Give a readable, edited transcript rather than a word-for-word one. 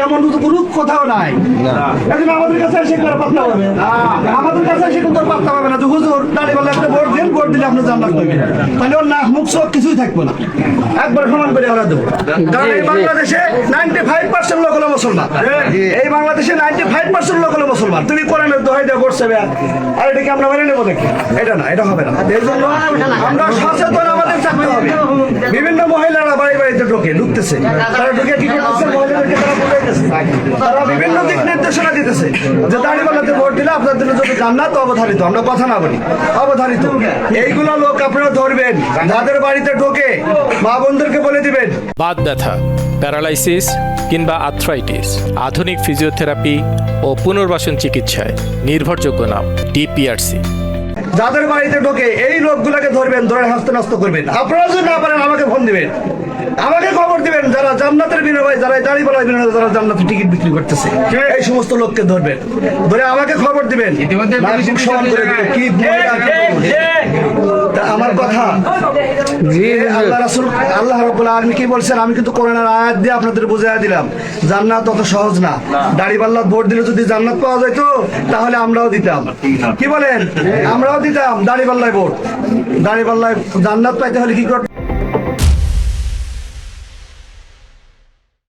এমন তো কোনো কোথাও নাই। এখন আমাদের কাছে এসে করে পাত্তা পাবে, আমাদের কাছে এসে কিন্তু পাত্তা পাবে না যে হুজুর দাঁড়িপাল্লা একটা ভোট দিন, ভোট দিলে আপনি জান্নাত পাবেন, তাহলে ওর নাক মুখ চোখ কিছুই থাকবে না, একবার সমান করে আমরা দেবো। কারণ এই বাংলাদেশে 95% লোক হলো মুসলমান, এই বাংলাদেশে 95% লোক হলো মুসলমান। তুমি কোরআনের দোহাই দেওয়া করছে আর এটাকে আমরা মেনে নেবো দেখি? এটা না, এটা হবে না। এই জন্য আমরা সচেতন আমাদের থাকতে হবে। বিভিন্ন মহিলারা বাড়ি বাড়িতে ঢুকতেছে, তারা ঢুকে কি করতেছে? মহিলাদেরকে তারা বুঝাইতেছে, তারা বিভিন্ন দিক নির্দেশনা দিতেছে যে দাঁড়িপাল্লাতে ভোট দিলে আপনার জন্য যদি জান্নাত অবধারিত, আমরা কথা না বলি অবধারিত। এইগুলো লোক আপনারা ধরবেন, যাদের বাড়িতে ঢোকে মা বোনদেরকে বলে দিবেন। বাত ব্যথা, প্যারালাইসিস কিংবা আর্থ্রাইটিস, আধুনিক ফিজিওথেরাপি ও পুনর্বাসন চিকিৎসায় নির্ভরযোগ্য নাম ডিপিআরসি। যাদের বাড়িতে ঢোকে এই লোকগুলোকে ধরবেন, ধরে হাসতে নষ্ট করবেন। আপনারা যদি না পারেন আমাকে ফোন দিবেন, আমাকে খবর দিবেন। যারা জান্নাতের বিনিময়ে, যারা দাঁড়িপাল্লার বিনিময়ে যারা জান্নাতের টিকিট বিক্রি করতেছে, এই সমস্ত লোককে ধরবেন, ধরে আমাকে খবর দিবেন। কি আমার কথা আল্লাহ রাসূল, আল্লাহ রাব্বুল আলামিন কি বলছেন? আমি কিন্তু কোরআনের আয়াত দিয়ে আপনাদের বুঝাইয়া দিলাম, জান্নাত অত সহজ না। দাঁড়িপাল্লার ভোট দিলে যদি জান্নাত পাওয়া যেত তাহলে আমরাও দিতাম। কি বলেন? আমরাও দিতাম দাঁড়িপাল্লায় ভোট। দাঁড়িপাল্লায় জান্নাত পাইতে হলে কি করতে?